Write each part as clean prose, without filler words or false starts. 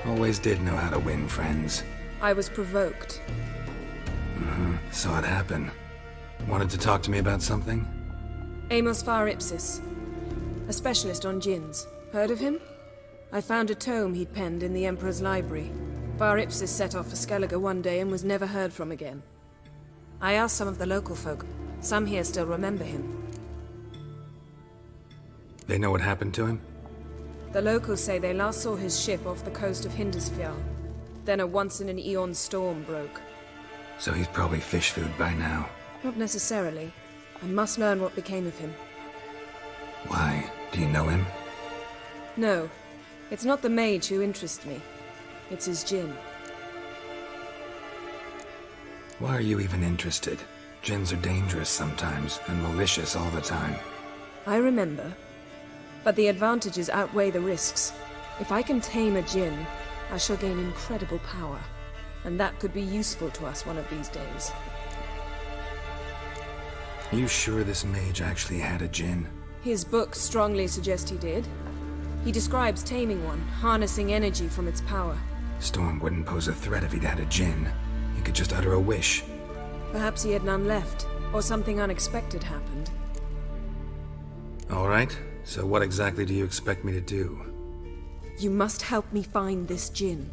Always did know how to win friends. I was provoked. Saw it happen. Wanted to talk to me about something? Amos Var Ipsis, a specialist on djinns. Heard of him? I found a tome he'd penned in the Emperor's library. Var Ipsis set off for Skellige one day and was never heard from again. I asked some of the local folk. Some here still remember him. They know what happened to him? The locals say they last saw his ship off the coast of Hindisfjall. Then a once-in-an-eon storm broke. So he's probably fish food by now. Not necessarily. I must learn what became of him. Why? Do you know him? No. It's not the mage who interests me. It's his djinn. Why are you even interested? Djinns are dangerous sometimes, and malicious all the time. I remember. But the advantages outweigh the risks. If I can tame a djinn, I shall gain incredible power. And that could be useful to us one of these days. You sure this mage actually had a djinn? His books strongly suggest he did. He describes taming one, harnessing energy from its power. Storm wouldn't pose a threat if he'd had a djinn. He could just utter a wish. Perhaps he had none left, or something unexpected happened. All right, so what exactly do you expect me to do? You must help me find this djinn.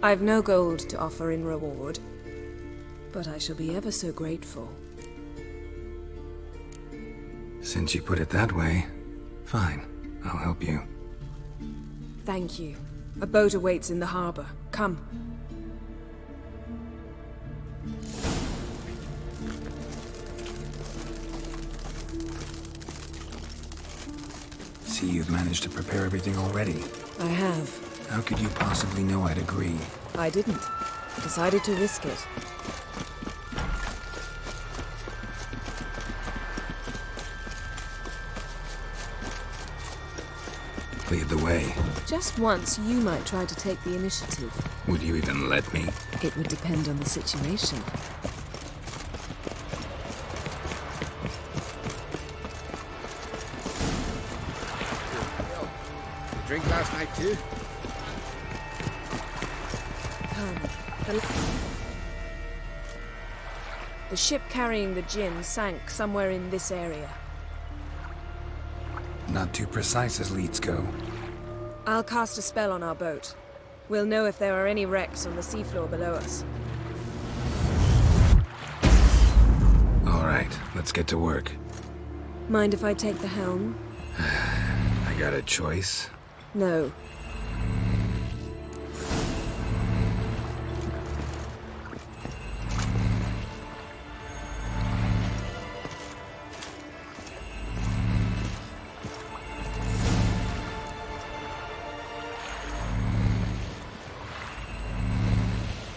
I've no gold to offer in reward, but I shall be ever so grateful. Since you put it that way, fine. I'll help you. Thank you. A boat awaits in the harbor. Come. See, you've managed to prepare everything already. I have. How could you possibly know I'd agree? I didn't. I decided to risk it. Lead the way. Just once, you might try to take the initiative. Would you even let me? It would depend on the situation. Drink last night too? The ship carrying the djinn sank somewhere in this area. Not too precise as leads go. I'll cast a spell on our boat. We'll know if there are any wrecks on the seafloor below us. All right, let's get to work. Mind if I take the helm? I got a choice. No.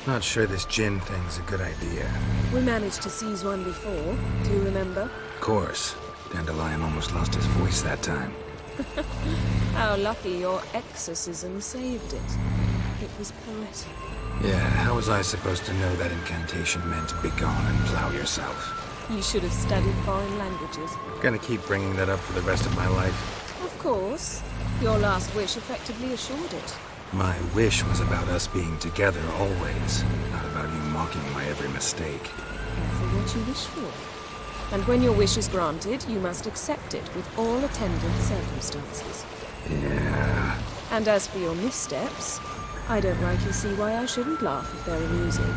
Not sure this djinn thing's a good idea. We managed to seize one before. Do you remember? Of course. Dandelion almost lost his voice that time. How lucky your exorcism saved it. It was poetic. Yeah, how was I supposed to know that incantation meant begone and plow yourself? You should have studied foreign languages. Gonna keep bringing that up for the rest of my life. Of course. Your last wish effectively assured it. My wish was about us being together always, not about you mocking my every mistake. Careful what you wish for. And when your wish is granted, you must accept it with all attendant circumstances. Yeah. And as for your missteps, I don't rightly see why I shouldn't laugh if they're amusing.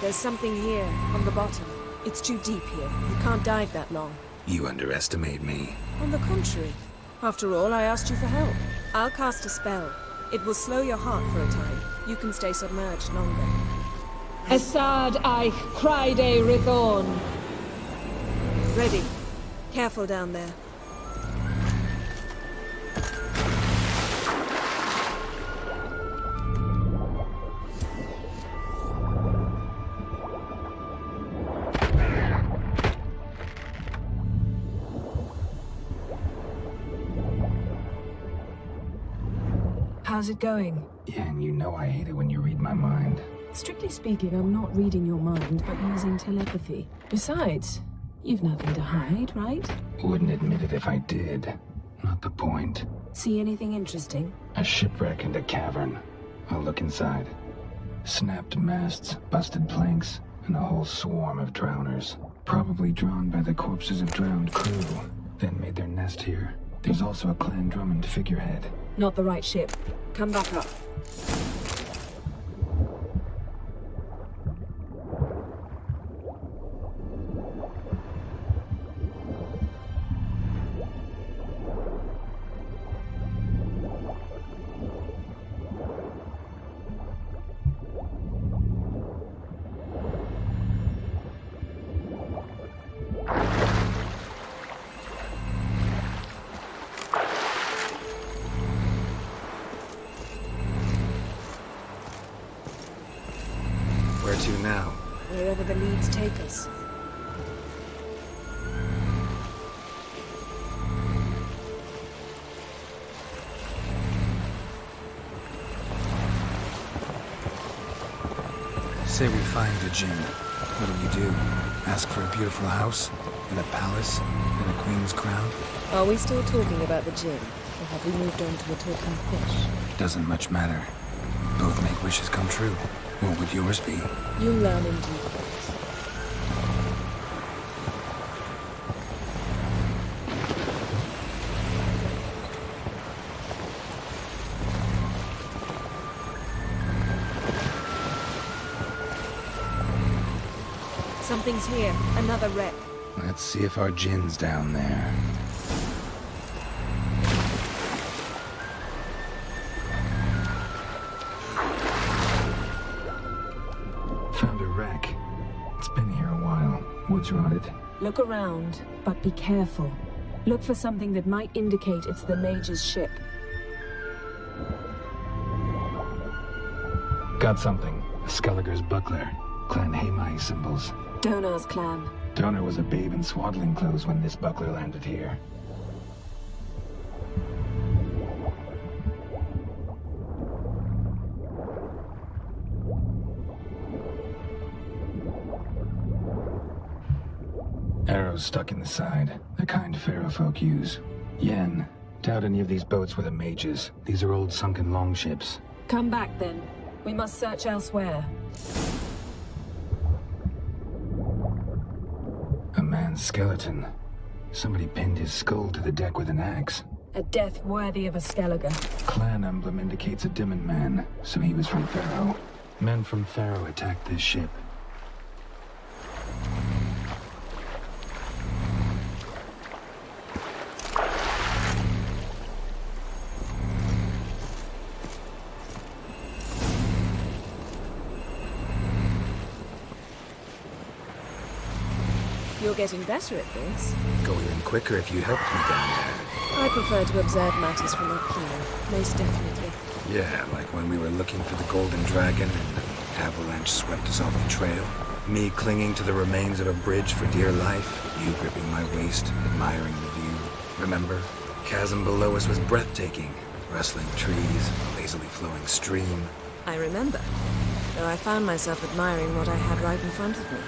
There's something here, on the bottom. It's too deep here. You can't dive that long. You underestimate me. On the contrary. After all, I asked you for help. I'll cast a spell. It will slow your heart for a time. You can stay submerged longer. Assad Eich Criede Rithorn. Ready. Careful down there. How's it going? Yeah, and you know I hate it when you read my mind. Strictly speaking, I'm not reading your mind, but using telepathy. Besides, you've nothing to hide, right? Wouldn't admit it if I did. Not the point. See anything interesting? A shipwreck and a cavern. I'll look inside. Snapped masts, busted planks, and a whole swarm of drowners. Probably drawn by the corpses of drowned crew, then made their nest here. There's also a Clan Drummond figurehead. Not the right ship. Come back up. Where to now? Wherever the leads take us. Say we find the Djinn. What do? Ask for a beautiful house? And a palace? And a queen's crown? Are we still talking about the Djinn? Or have we moved on to a talking fish? Doesn't much matter. Both make wishes come true. What would yours be? You'll learn in due course. Something's here. Another wreck. Let's see if our Djinn's down there. Found a wreck. It's been here a while. Wood's rotted. Look around, but be careful. Look for something that might indicate it's the mage's ship. Got something. A Skelliger's buckler. Clan Hamai symbols. Donar's clan. Donar was a babe in swaddling clothes when this buckler landed here. Arrows stuck in the side, the kind Pharaoh folk use. Yen, doubt any of these boats were the mages. These are old sunken longships. Come back then. We must search elsewhere. A man's skeleton. Somebody pinned his skull to the deck with an axe. A death worthy of a Skelliger. Clan emblem indicates a Dimon man, so he was from Pharaoh. Men from Pharaoh attacked this ship. You're getting better at this. Go even quicker if you helped me down there. I prefer to observe matters from up here, most definitely. Yeah, like when we were looking for the Golden Dragon and an avalanche swept us off the trail. Me clinging to the remains of a bridge for dear life. You gripping my waist, admiring the view. Remember? Chasm below us was breathtaking. Rustling trees, a lazily flowing stream. I remember, though I found myself admiring what I had right in front of me.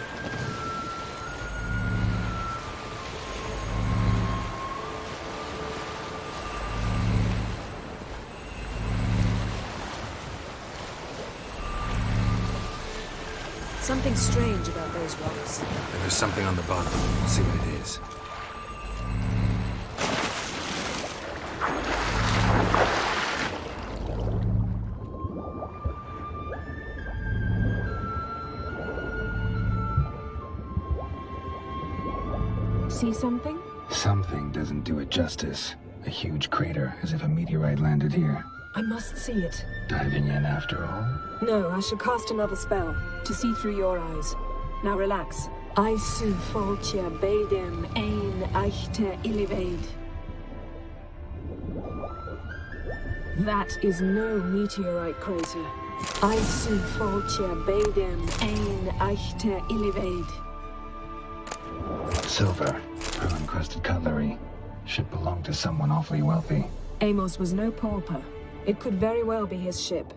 Something strange about those rocks. And there's something on the bottom. We'll see what it is. See something? Something doesn't do it justice. A huge crater, as if a meteorite landed here. I must see it. Diving in after all? No, I shall cast another spell, to see through your eyes. Now relax. Aisu foltia beidem ein eichte iliveid. That is no meteorite crater. Aisu foltia beidem ein eichte iliveid. Silver, pearl-encrusted cutlery. Ship belonged to someone awfully wealthy. Amos was no pauper. It could very well be his ship.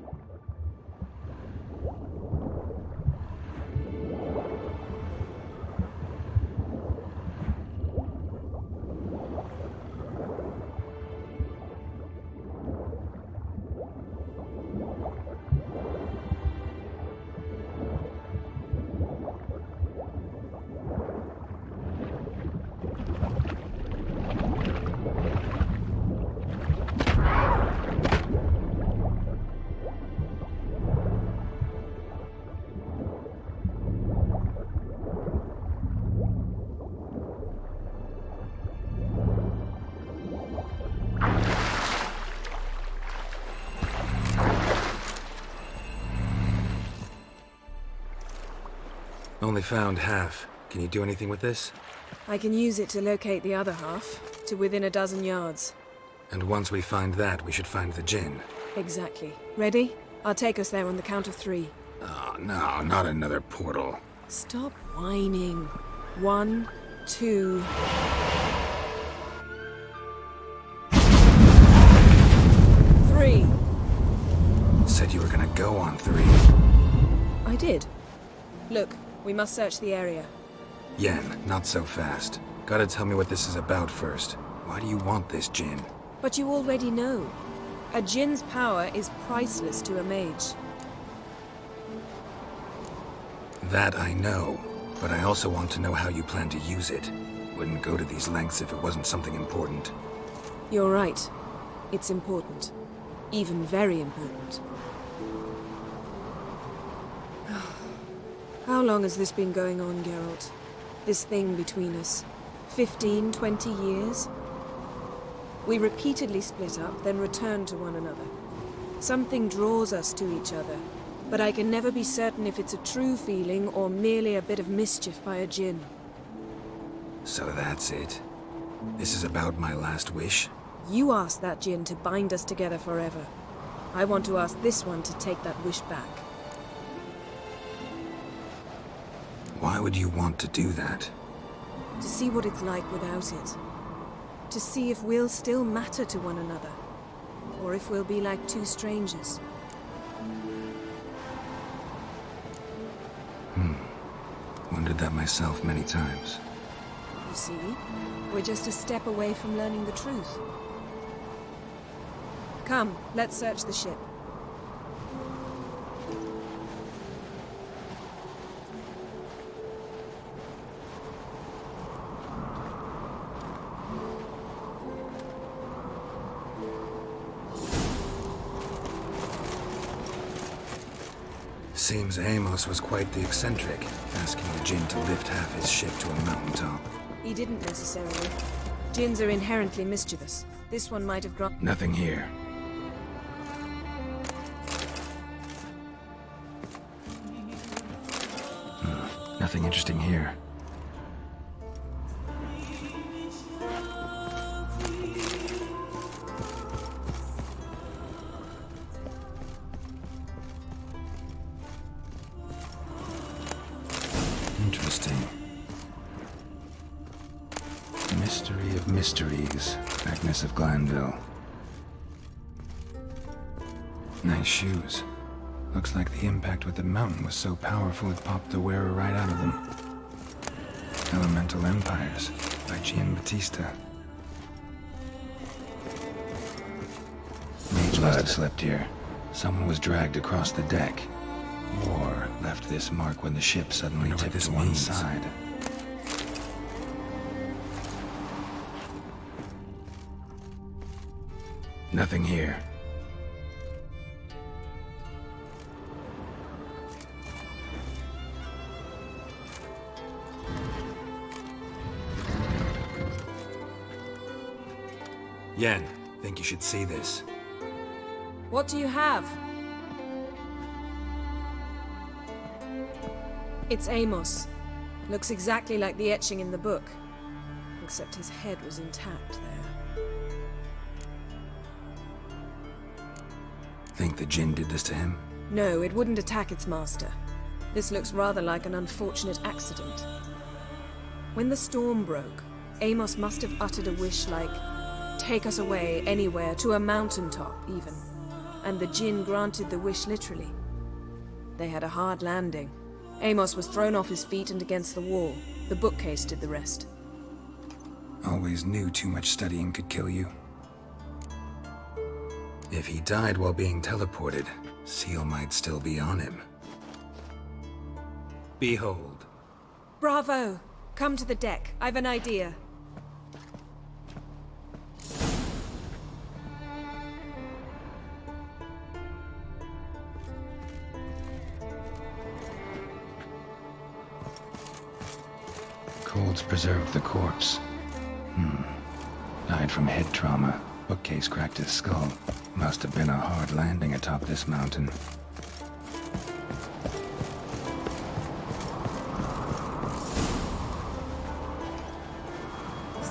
Only found half. Can you do anything with this? I can use it to locate the other half, to within a dozen yards. And once we find that, we should find the Djinn. Exactly. Ready? I'll take us there on the count of 3. Oh, no, not another portal. Stop whining. 1, 2... 3. Said you were gonna go on 3. I did. Look, we must search the area. Yen, not so fast. Gotta tell me what this is about first. Why do you want this Djinn? But you already know. A Djinn's power is priceless to a mage. That I know, but I also want to know how you plan to use it. Wouldn't go to these lengths if it wasn't something important. You're right. It's important. Even very important. How long has this been going on, Geralt? This thing between us? 15, 20 years? We repeatedly split up, then returned to one another. Something draws us to each other, but I can never be certain if it's a true feeling or merely a bit of mischief by a Djinn. So that's it. This is about my last wish? You asked that Djinn to bind us together forever. I want to ask this one to take that wish back. Why would you want to do that? To see what it's like without it. To see if we'll still matter to one another. Or if we'll be like two strangers. Wondered that myself many times. You see, we're just a step away from learning the truth. Come, let's search the ship. Seems Amos was quite the eccentric, asking the Djinn to lift half his ship to a mountaintop. He didn't necessarily. Djinns are inherently mischievous. This one might have gone. Nothing here. Nothing interesting here. Interesting. Mystery of mysteries, Agnes of Glanville. Nice shoes. Looks like the impact with the mountain was so powerful it popped the wearer right out of them. Elemental Empires by Giambattista. Mage must have slept here. Someone was dragged across the deck. War left this mark when the ship suddenly tipped to one side. Nothing here. Yen, think you should see this. What do you have? It's Amos. Looks exactly like the etching in the book. Except his head was intact there. Think the Djinn did this to him? No, it wouldn't attack its master. This looks rather like an unfortunate accident. When the storm broke, Amos must have uttered a wish like, "Take us away, anywhere, to a mountaintop, even." And the Djinn granted the wish literally. They had a hard landing. Amos was thrown off his feet and against the wall. The bookcase did the rest. Always knew too much studying could kill you. If he died while being teleported, Seal might still be on him. Behold. Bravo! Come to the deck. I've an idea. Colds preserved the corpse. Died from head trauma. Bookcase cracked his skull. Must have been a hard landing atop this mountain.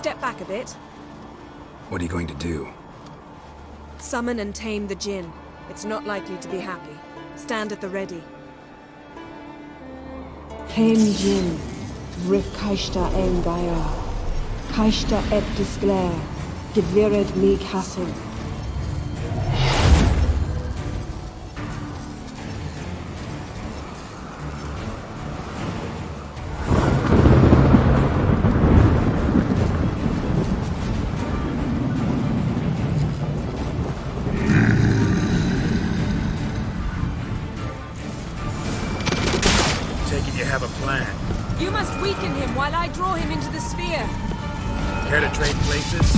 step back a bit. What are you going to do? Summon and tame the Djinn. It's not likely to be happy. Stand at the ready. Tame Djinn, Rif Kaishta Engaya, Kaishta et Disglair, Gevired mig Hassim. Take it you have a plan. You must weaken him while I draw him into the sphere. Care to trade places?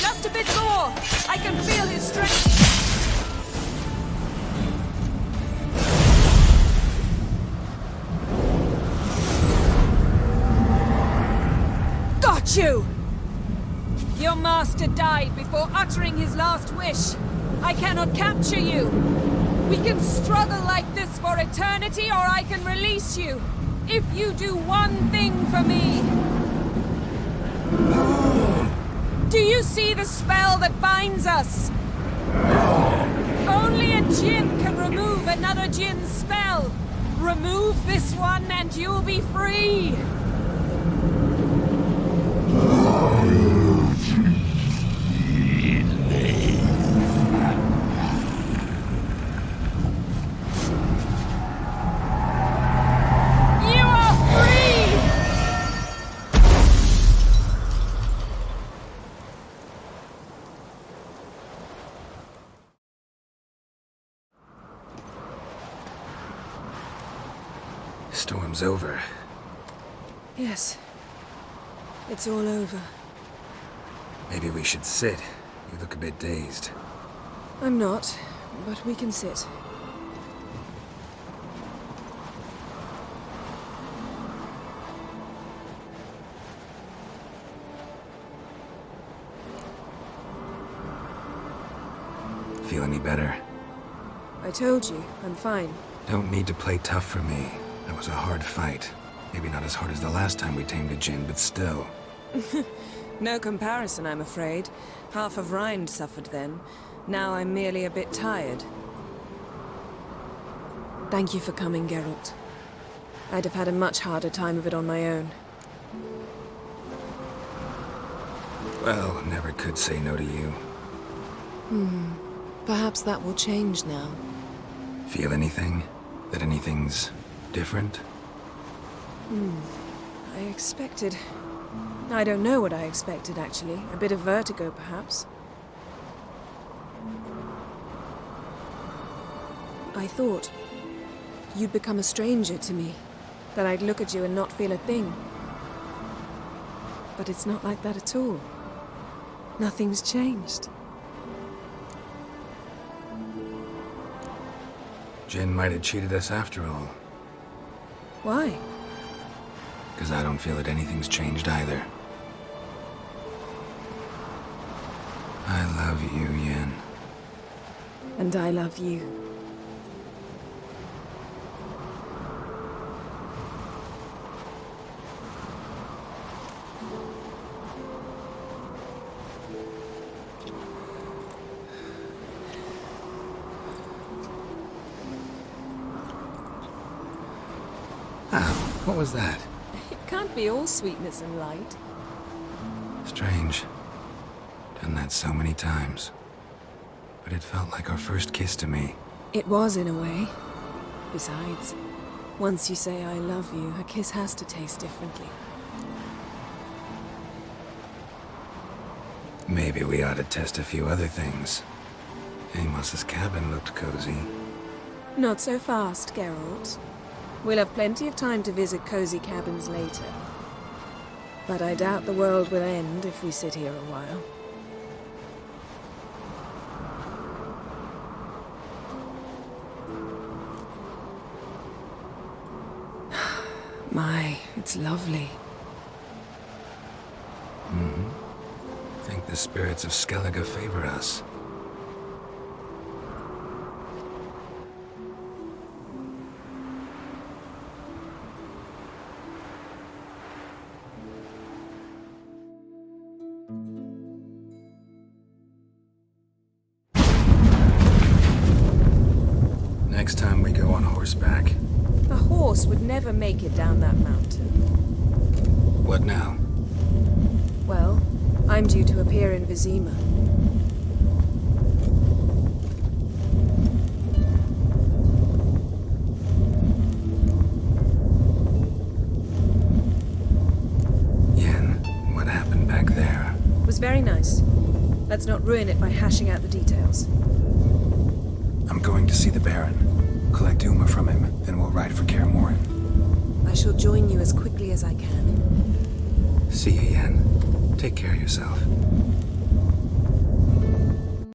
Just a bit more! I can feel his strength! Got you! Your master died before uttering his last wish. I cannot capture you. We can struggle like this for eternity, or I can release you. If you do one thing for me. Do you see the spell that binds us? Only a Djinn can remove another Djinn's spell. Remove this one and you'll be free. Storm's over. Yes. It's all over. Maybe we should sit. You look a bit dazed. I'm not, but we can sit. Feel any better? I told you, I'm fine. Don't need to play tough for me. That was a hard fight. Maybe not as hard as the last time we tamed a Djinn, but still. No comparison, I'm afraid. Half of Rind suffered then. Now I'm merely a bit tired. Thank you for coming, Geralt. I'd have had a much harder time of it on my own. Well, never could say no to you. Perhaps that will change now. Feel anything? That anything's different? I expected... I don't know what I expected, actually. A bit of vertigo, perhaps. I thought you'd become a stranger to me. That I'd look at you and not feel a thing. But it's not like that at all. Nothing's changed. Djinn might have cheated us after all. Why? Because I don't feel that anything's changed either. I love you, Yen. And I love you. What was that? It can't be all sweetness and light. Strange. Done that so many times. But it felt like our first kiss to me. It was, in a way. Besides, once you say I love you, a kiss has to taste differently. Maybe we ought to test a few other things. Amos's cabin looked cozy. Not so fast, Geralt. We'll have plenty of time to visit cozy cabins later. But I doubt the world will end if we sit here a while. My, it's lovely. Think the spirits of Skellige favor us. next time we go on horseback. A horse would never make it down that mountain. What now? Well, I'm due to appear in Vizima. Yen, what happened back there? It was very nice. Let's not ruin it by hashing out the details. I'm going to see the Baron, collect Uma from him, then we'll ride for Kaer Morhen. I shall join you as quickly as I can. See you, Yen. Take care of yourself.